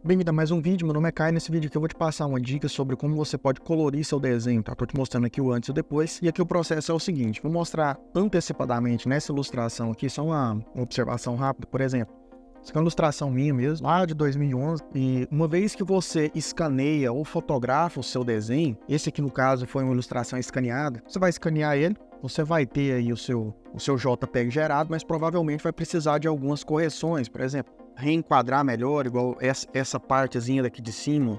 Bem-vindo a mais um vídeo, meu nome é Caio. Nesse vídeo aqui eu vou te passar uma dica sobre como você pode colorir seu desenho, tá? Tô te mostrando aqui o antes e o depois. E aqui o processo é o seguinte, vou mostrar antecipadamente nessa ilustração aqui, só uma observação rápida, por exemplo. Essa aqui é uma ilustração minha mesmo, lá de 2011. E uma vez que você escaneia ou fotografa o seu desenho, esse aqui no caso foi uma ilustração escaneada, você vai escanear ele, você vai ter aí o seu JPEG gerado, mas provavelmente vai precisar de algumas correções, por exemplo, reenquadrar melhor, igual essa partezinha daqui de cima,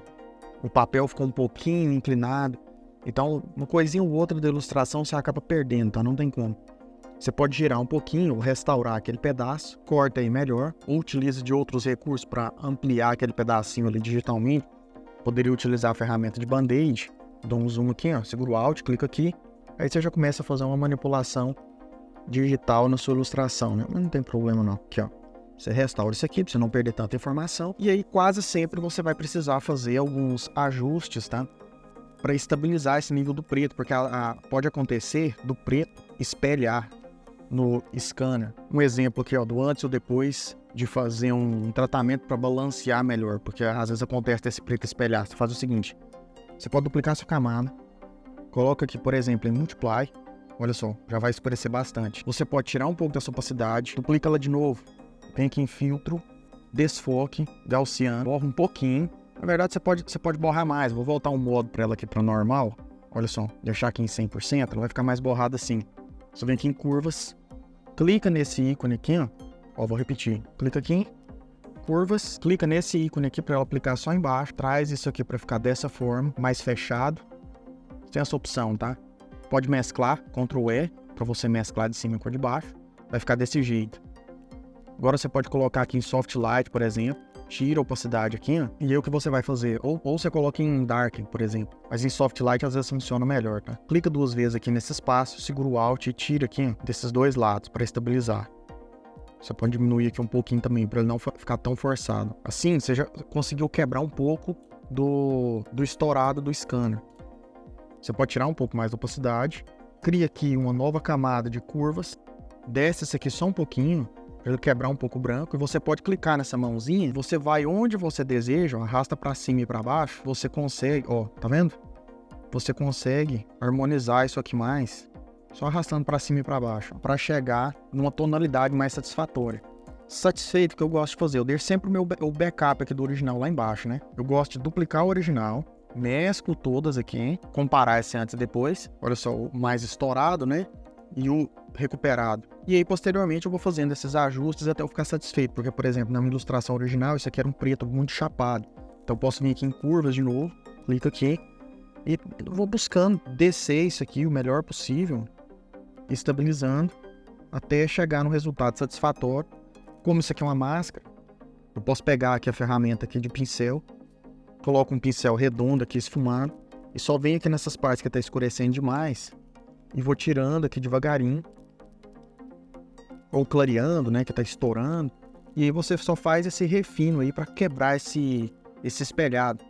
o papel ficou um pouquinho inclinado, então uma coisinha ou outra da ilustração você acaba perdendo, tá? Não tem como. Você pode girar um pouquinho, restaurar aquele pedaço, corta aí melhor, ou utiliza de outros recursos para ampliar aquele pedacinho ali digitalmente. Poderia utilizar a ferramenta de Band-Aid, dou um zoom aqui, ó, segura o Alt, clica aqui, aí você já começa a fazer uma manipulação digital na sua ilustração, né? Mas não tem problema não, aqui ó. Você restaura isso aqui para você não perder tanta informação. E aí quase sempre você vai precisar fazer alguns ajustes, tá? Para estabilizar esse nível do preto, porque pode acontecer do preto espelhar no scanner. Um exemplo aqui ó, do antes ou depois de fazer um tratamento para balancear melhor, porque às vezes acontece desse preto espelhar. Você faz o seguinte, você pode duplicar sua camada, coloca aqui por exemplo em Multiply, olha só, já vai escurecer bastante. Você pode tirar um pouco dessa opacidade, duplica ela de novo. Vem aqui em filtro, desfoque, gaussiano, borra um pouquinho. Na verdade você pode borrar mais, vou voltar um modo para ela aqui para normal. Olha só, deixar aqui em 100%, ela vai ficar mais borrada assim. Você vem aqui em curvas, clica nesse ícone aqui, ó, vou repetir. Clica aqui em curvas, clica nesse ícone aqui para ela aplicar só embaixo. Traz isso aqui para ficar dessa forma, mais fechado. Tem essa opção, tá? Pode mesclar, Ctrl E, para você mesclar de cima com de baixo. Vai ficar desse jeito. Agora você pode colocar aqui em Soft Light, por exemplo, tira a opacidade aqui, ó, e aí o que você vai fazer? Ou você coloca em Darken, por exemplo, mas em Soft Light às vezes funciona melhor, tá? Clica duas vezes aqui nesse espaço, segura o Alt e tira aqui ó, desses dois lados para estabilizar. Você pode diminuir aqui um pouquinho também, para ele não ficar tão forçado. Assim, você já conseguiu quebrar um pouco do estourado do scanner. Você pode tirar um pouco mais da opacidade, cria aqui uma nova camada de curvas, desce esse aqui só um pouquinho, para ele quebrar um pouco o branco, e você pode clicar nessa mãozinha, você vai onde você deseja, arrasta para cima e para baixo, você consegue, ó, tá vendo? Você consegue harmonizar isso aqui mais, só arrastando para cima e para baixo, para chegar numa tonalidade mais satisfatória. Satisfeito, que eu gosto de fazer, eu deixo sempre o backup aqui do original lá embaixo, né? Eu gosto de duplicar o original, mesclo todas aqui, comparar esse antes e depois, olha só, o mais estourado, né? E o recuperado. E aí, posteriormente, eu vou fazendo esses ajustes até eu ficar satisfeito. Porque, por exemplo, na minha ilustração original, isso aqui era um preto muito chapado. Então, eu posso vir aqui em curvas de novo, clico aqui, e vou buscando descer isso aqui o melhor possível, estabilizando, até chegar no resultado satisfatório. Como isso aqui é uma máscara, eu posso pegar aqui a ferramenta aqui de pincel, coloco um pincel redondo aqui, esfumado, e só venho aqui nessas partes que está escurecendo demais, e vou tirando aqui devagarinho, ou clareando, né, que tá estourando. E aí você só faz esse refino aí para quebrar esse espelhado,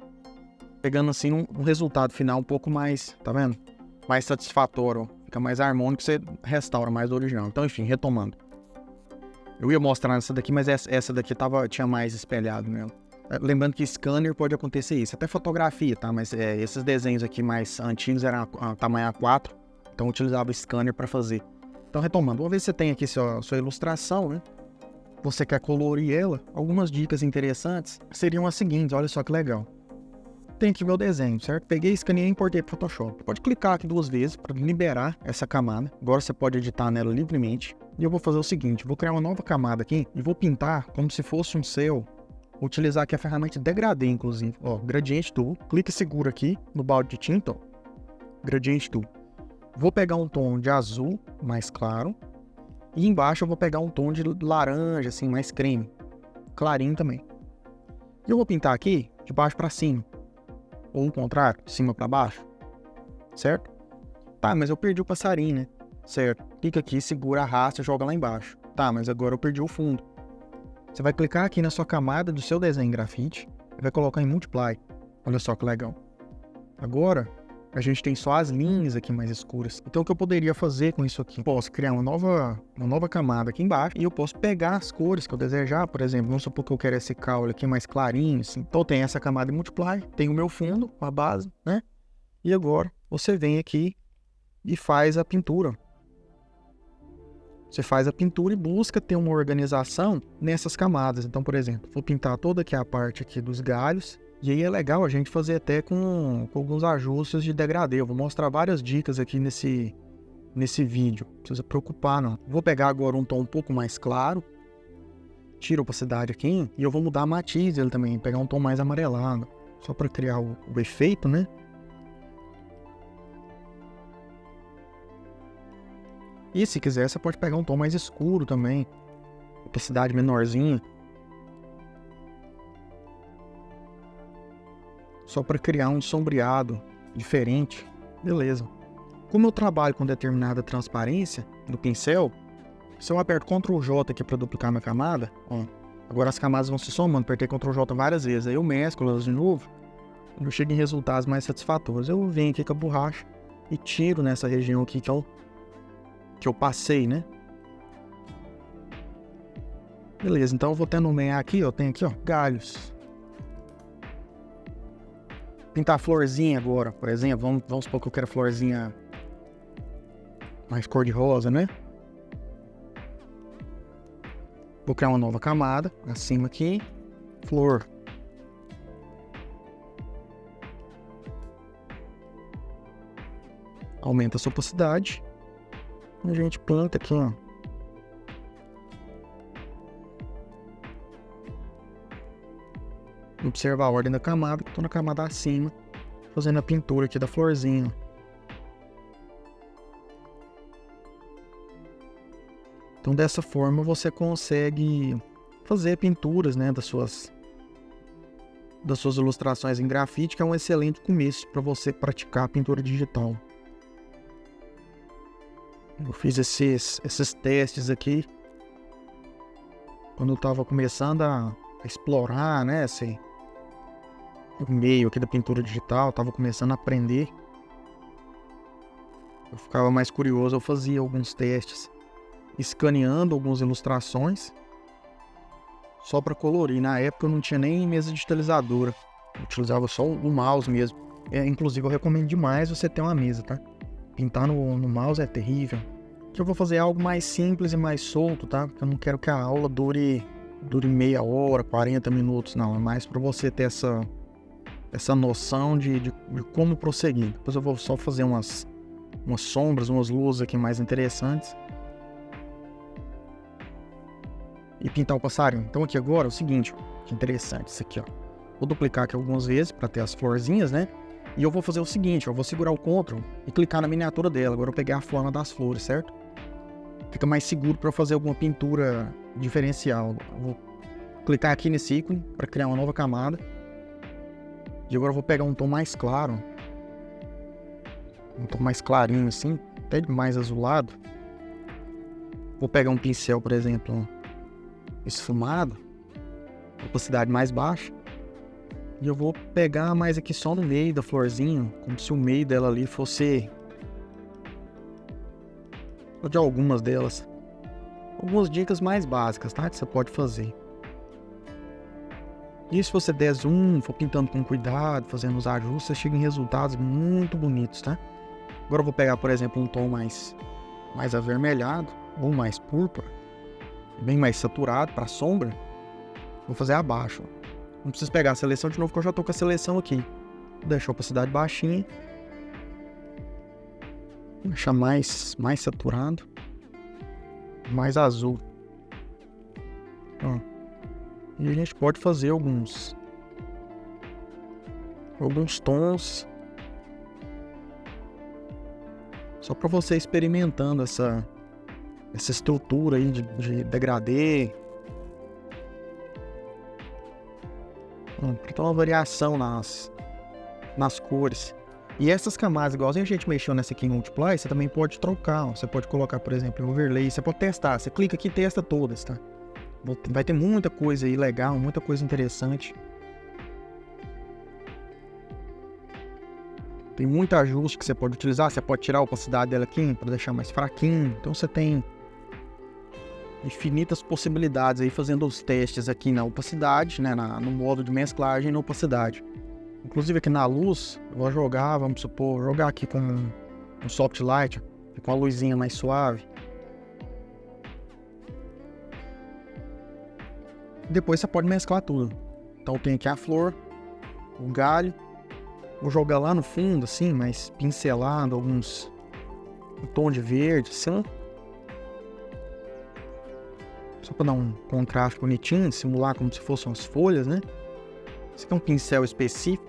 pegando assim um resultado final um pouco mais, tá vendo? Mais satisfatório, fica mais harmônico, você restaura mais do original. Então, enfim, retomando. Eu ia mostrar essa daqui, mas essa daqui tinha mais espelhado nela. Lembrando que scanner pode acontecer isso, até fotografia, tá? Mas esses desenhos aqui mais antigos eram a tamanho A4, então eu utilizava o scanner para fazer. Então, retomando, uma vez que você tem aqui sua ilustração, né? Você quer colorir ela, algumas dicas interessantes seriam as seguintes, olha só que legal. Tem aqui meu desenho, certo? Peguei, escaneei e importei para o Photoshop. Pode clicar aqui duas vezes para liberar essa camada. Agora você pode editar nela livremente. E eu vou fazer o seguinte, vou criar uma nova camada aqui e vou pintar como se fosse um céu. Vou utilizar aqui a ferramenta de degradê, inclusive. Ó, Gradient Tool, clica e segura aqui no balde de tinta, ó. Gradient Tool. Vou pegar um tom de azul mais claro e embaixo eu vou pegar um tom de laranja, assim, mais creme, clarinho também. E eu vou pintar aqui de baixo para cima, ou o contrário, de cima para baixo, certo? Tá, mas eu perdi o passarinho, né? Certo, clica aqui, segura, arrasta e joga lá embaixo. Tá, mas agora eu perdi o fundo. Você vai clicar aqui na sua camada do seu desenho em grafite e vai colocar em Multiply. Olha só que legal. Agora, a gente tem só as linhas aqui mais escuras. Então o que eu poderia fazer com isso aqui? Posso criar uma nova camada aqui embaixo e eu posso pegar as cores que eu desejar. Por exemplo, vamos supor que eu quero esse caule aqui mais clarinho, assim. Então tem essa camada em Multiply, tem o meu fundo com a base, né? E agora você vem aqui e faz a pintura. Você faz a pintura e busca ter uma organização nessas camadas. Então, por exemplo, vou pintar toda aqui a parte aqui dos galhos. E aí é legal a gente fazer até com alguns ajustes de degradê. Eu vou mostrar várias dicas aqui nesse vídeo. Não precisa preocupar, não. Vou pegar agora um tom um pouco mais claro. Tiro a opacidade aqui. E eu vou mudar a matiz dele também. Pegar um tom mais amarelado. Só para criar o efeito, né? E se quiser, você pode pegar um tom mais escuro também. Opacidade menorzinha. Só para criar um sombreado diferente. Beleza. Como eu trabalho com determinada transparência do pincel, se eu aperto Ctrl J aqui para duplicar minha camada, ó, agora as camadas vão se somando. Apertei Ctrl J várias vezes. Aí eu mesclo elas de novo. Eu chego em resultados mais satisfatórios. Eu venho aqui com a borracha e tiro nessa região aqui que eu passei, né? Beleza, então eu vou até nomear aqui, ó, tem aqui, ó, galhos. Pintar florzinha agora, por exemplo, vamos supor que eu quero florzinha mais cor de rosa, né? Vou criar uma nova camada, acima aqui, flor. Aumenta a sua opacidade. A gente planta aqui, ó. Observa a ordem da camada, que eu tô na camada acima, fazendo a pintura aqui da florzinha. Então dessa forma você consegue fazer pinturas, né, das suas ilustrações em grafite, que é um excelente começo para você praticar a pintura digital. Eu fiz esses testes aqui quando eu estava começando a explorar, né, o meio aqui da pintura digital, estava começando a aprender. Eu ficava mais curioso, eu fazia alguns testes, escaneando algumas ilustrações, só para colorir. Na época eu não tinha nem mesa digitalizadora, eu utilizava só o mouse mesmo. Inclusive eu recomendo demais você ter uma mesa, tá? Pintar no mouse é terrível. Aqui eu vou fazer algo mais simples e mais solto, tá? Porque eu não quero que a aula dure meia hora, 40 minutos, não. É mais para você ter essa noção de como prosseguir. Depois eu vou só fazer umas sombras, umas luzes aqui mais interessantes. E pintar o passarinho. Então aqui agora é o seguinte, que interessante isso aqui, ó. Vou duplicar aqui algumas vezes para ter as florzinhas, né? E eu vou fazer o seguinte, eu vou segurar o Ctrl e clicar na miniatura dela. Agora eu peguei a forma das flores, certo? Fica mais seguro para eu fazer alguma pintura diferencial. Eu vou clicar aqui nesse ícone para criar uma nova camada. E agora eu vou pegar um tom mais claro. Um tom mais clarinho assim, até mais azulado. Vou pegar um pincel, por exemplo, esfumado, opacidade mais baixa. E eu vou pegar mais aqui só no meio da florzinha, como se o meio dela ali fosse... ou de algumas delas. Algumas dicas mais básicas, tá? Que você pode fazer. E se você der zoom, for pintando com cuidado, fazendo os ajustes, você chega em resultados muito bonitos, tá? Agora eu vou pegar, por exemplo, um tom mais avermelhado, ou mais púrpura, bem mais saturado para sombra. Vou fazer abaixo. Não preciso pegar a seleção de novo, porque eu já estou com a seleção aqui. Vou deixar a opacidade baixinha. Vou deixar mais saturado. Mais azul. Ó. E a gente pode fazer alguns tons. Só para você experimentando essa estrutura aí de degradê. Para ter uma variação nas cores. E essas camadas, igualzinho a gente mexeu nessa aqui em Multiply, você também pode trocar. Ó. Você pode colocar, por exemplo, overlay. Você pode testar. Você clica aqui e testa todas, tá? Vai ter muita coisa aí legal, muita coisa interessante. Tem muito ajuste que você pode utilizar. Você pode tirar a opacidade dela aqui para deixar mais fraquinho. Então você tem infinitas possibilidades aí fazendo os testes aqui na opacidade, né, no modo de mesclagem e na opacidade. Inclusive aqui na luz, eu vou jogar, vamos supor, jogar aqui com um soft light, com a luzinha mais suave. Depois você pode mesclar tudo. Então tem aqui a flor, o galho. Vou jogar lá no fundo, assim, mas pincelado, um tom de verde, assim. Só para dar um contraste bonitinho, simular como se fossem as folhas, né? Esse aqui é um pincel específico.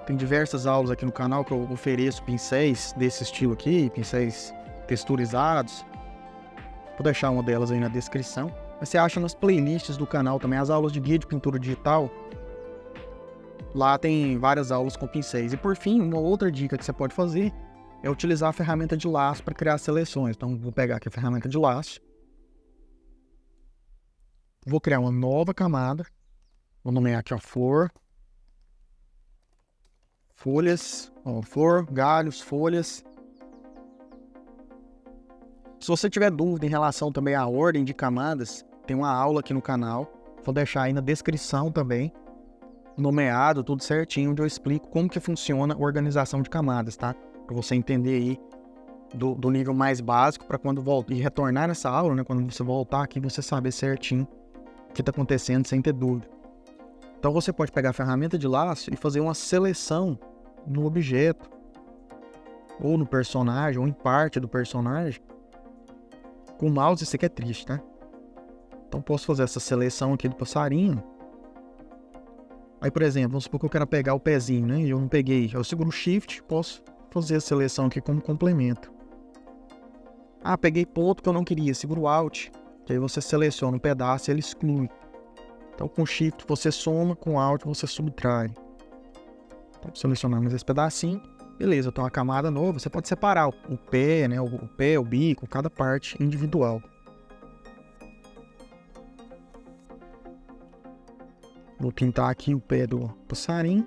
Tem diversas aulas aqui no canal que eu ofereço pincéis desse estilo aqui, pincéis texturizados. Vou deixar uma delas aí na descrição. Mas você acha nas playlists do canal também as aulas de guia de pintura digital. Lá tem várias aulas com pincéis. E por fim, uma outra dica que você pode fazer é utilizar a ferramenta de laço para criar seleções. Então vou pegar aqui a ferramenta de laço. Vou criar uma nova camada. Vou nomear aqui a flor. Folhas. Ó, flor, galhos, folhas. Se você tiver dúvida em relação também à ordem de camadas, tem uma aula aqui no canal. Vou deixar aí na descrição também, nomeado, tudo certinho, onde eu explico como que funciona a organização de camadas, tá? Para você entender aí do nível mais básico, para quando voltar e retornar nessa aula, né? Quando você voltar aqui, você saber certinho o que está acontecendo sem ter dúvida. Então você pode pegar a ferramenta de laço e fazer uma seleção no objeto, ou no personagem, ou em parte do personagem. Com o mouse isso aqui é triste, tá? Então posso fazer essa seleção aqui do passarinho. Aí, por exemplo, vamos supor que eu quero pegar o pezinho, né? E eu não peguei. Eu seguro o Shift, posso fazer a seleção aqui como complemento. Ah, peguei ponto que eu não queria. Seguro o Alt. Que aí você seleciona um pedaço e ele exclui. Então com o Shift você soma, com o Alt você subtrai. Então, selecionamos esse pedacinho. Beleza, eu tenho uma camada nova. Você pode separar o pé, né? O pé, o bico, cada parte individual. Vou pintar aqui o pé do passarinho.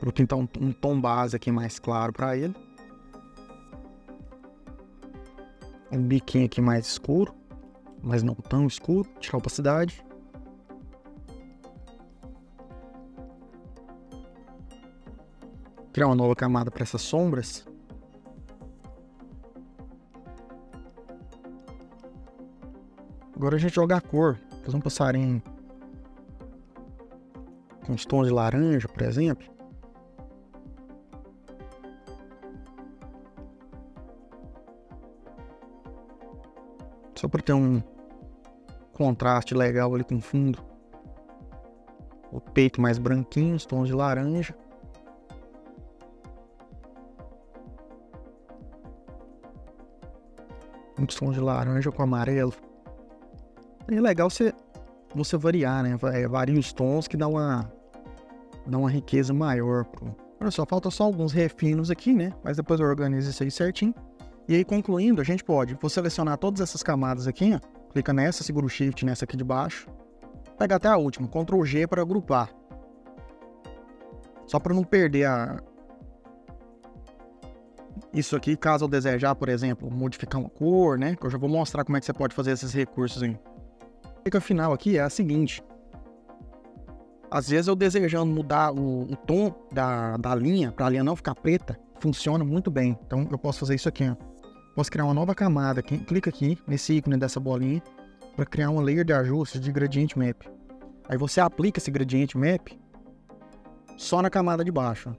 Vou pintar um tom base aqui mais claro para ele. Um biquinho aqui mais escuro, mas não tão escuro. Tirar a opacidade. Criar uma nova camada para essas sombras. Agora a gente joga a cor. Fazer um passarinho com os tons de laranja, por exemplo. Só para ter um contraste legal ali com o fundo. O peito mais branquinho, os tons de laranja. Muitos tons de laranja com amarelo. É legal você variar, né? Varia os tons que dá uma riqueza maior. Olha só, falta só alguns refinos aqui, né? Mas depois eu organizo isso aí certinho. E aí, concluindo, a gente vou selecionar todas essas camadas aqui, ó. Clica nessa, segura o Shift nessa aqui de baixo. Pega até a última, Ctrl G para agrupar. Só para não perder isso aqui, caso eu desejar, por exemplo, modificar uma cor, né? Que eu já vou mostrar como é que você pode fazer esses recursos aí. A dica final aqui é a seguinte. Às vezes eu desejando mudar o tom da linha, para a linha não ficar preta, funciona muito bem. Então eu posso fazer isso aqui, ó. Posso criar uma nova camada aqui. Clica aqui nesse ícone dessa bolinha para criar uma layer de ajustes de Gradient Map. Aí você aplica esse Gradient Map só na camada de baixo.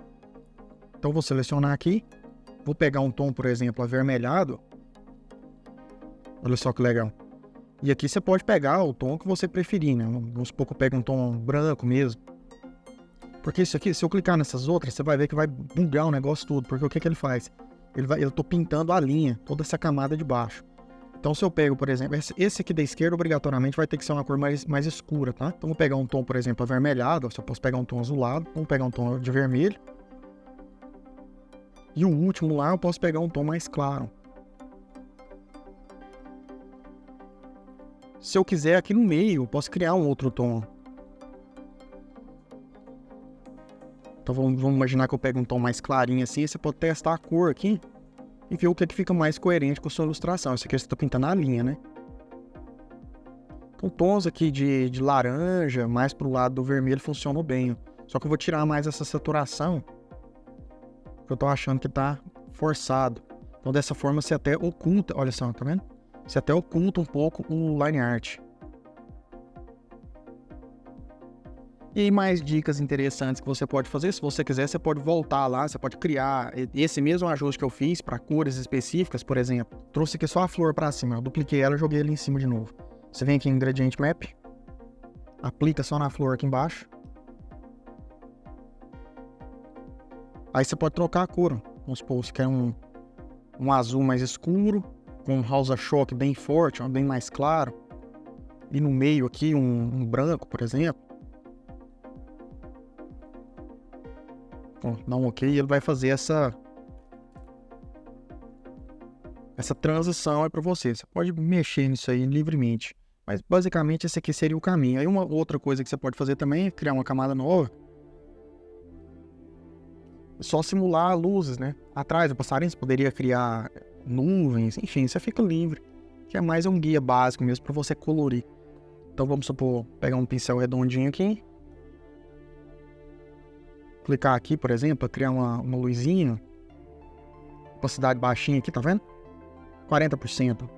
Então vou selecionar aqui. Vou pegar um tom, por exemplo, avermelhado. Olha só que legal. E aqui você pode pegar o tom que você preferir, né? Vamos supor que eu pego um tom branco mesmo. Porque isso aqui, se eu clicar nessas outras, você vai ver que vai bugar o negócio todo. Porque o que ele faz? Eu tô pintando a linha, toda essa camada de baixo. Então, se eu pego, por exemplo, esse aqui da esquerda, obrigatoriamente vai ter que ser uma cor mais escura, tá? Então, vou pegar um tom, por exemplo, avermelhado. Se eu posso pegar um tom azulado, vamos pegar um tom de vermelho. E o último lá, eu posso pegar um tom mais claro. Se eu quiser, aqui no meio, eu posso criar um outro tom. Então, vamos imaginar que eu pego um tom mais clarinho assim. Você pode testar a cor aqui e ver o que fica mais coerente com a sua ilustração. Isso aqui você está pintando a linha, né? Então, tons aqui de laranja, mais pro lado do vermelho, funcionam bem. Só que eu vou tirar mais essa saturação, porque eu tô achando que tá forçado. Então, dessa forma, você até oculta, olha só, tá vendo? Você até oculta um pouco o line art. E aí, mais dicas interessantes que você pode fazer. Se você quiser, você pode voltar lá, você pode criar esse mesmo ajuste que eu fiz para cores específicas, por exemplo. Trouxe aqui só a flor para cima, eu dupliquei ela e joguei ele em cima de novo. Você vem aqui em Gradient Map, aplica só na flor aqui embaixo. Aí você pode trocar a cor. Vamos supor, você quer um azul mais escuro, com um Rosa Choque bem forte, bem mais claro. E no meio aqui, um branco, por exemplo. Dá um OK, e ele vai fazer essa transição aí para você. Você pode mexer nisso aí livremente. Mas basicamente esse aqui seria o caminho. Aí uma outra coisa que você pode fazer também é criar uma camada nova. Só simular luzes, né? Atrás do passarinho você poderia criar nuvens, enfim, você fica livre. Que é mais um guia básico mesmo para você colorir. Então vamos supor, pegar um pincel redondinho aqui. Clicar aqui, por exemplo, criar uma luzinha. Opacidade baixinha aqui, tá vendo? 40%.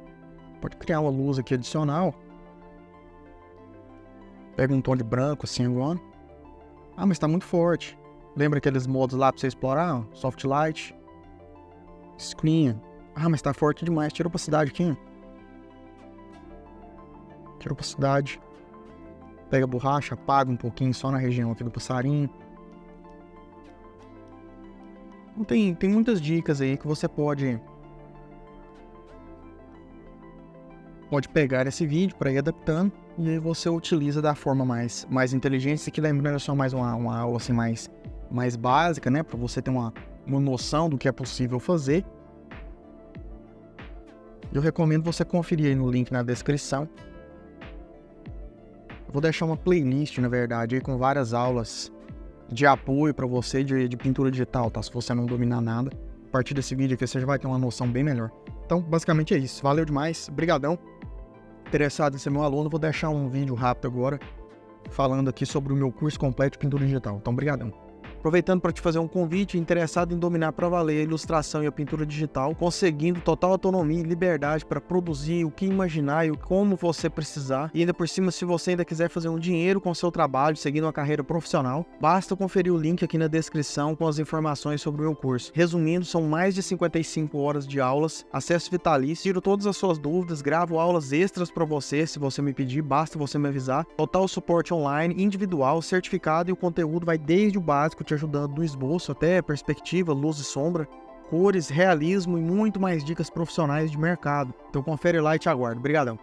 Pode criar uma luz aqui adicional. Pega um tom de branco assim agora. Ah, mas tá muito forte. Lembra aqueles modos lá pra você explorar? Soft Light. Screen. Ah, mas tá forte demais. Tira a opacidade aqui. Tira a opacidade. Pega a borracha, apaga um pouquinho só na região aqui do passarinho. Tem muitas dicas aí que você pode pegar esse vídeo para ir adaptando e aí você utiliza da forma mais inteligente. Isso aqui, lembrando, é só mais uma aula assim mais básica, né? Para você ter uma noção do que é possível fazer. Eu recomendo você conferir aí no link na descrição. Eu vou deixar uma playlist, na verdade, aí com várias aulas de apoio para você de pintura digital, tá? Se você não dominar nada, a partir desse vídeo aqui você já vai ter uma noção bem melhor. Então, basicamente é isso. Valeu demais, brigadão. Interessado em ser meu aluno, vou deixar um vídeo rápido agora falando aqui sobre o meu curso completo de pintura digital. Então, brigadão. Aproveitando para te fazer um convite, interessado em dominar para valer a ilustração e a pintura digital, conseguindo total autonomia e liberdade para produzir o que imaginar e como você precisar. E ainda por cima, se você ainda quiser fazer um dinheiro com o seu trabalho, seguindo uma carreira profissional, basta conferir o link aqui na descrição com as informações sobre o meu curso. Resumindo, são mais de 55 horas de aulas, acesso vitalício, tiro todas as suas dúvidas, gravo aulas extras para você, se você me pedir, basta você me avisar. Total suporte online, individual, certificado, e o conteúdo vai desde o básico, te ajudando do esboço até perspectiva, luz e sombra, cores, realismo e muito mais dicas profissionais de mercado. Então confere lá e te aguardo. Obrigadão.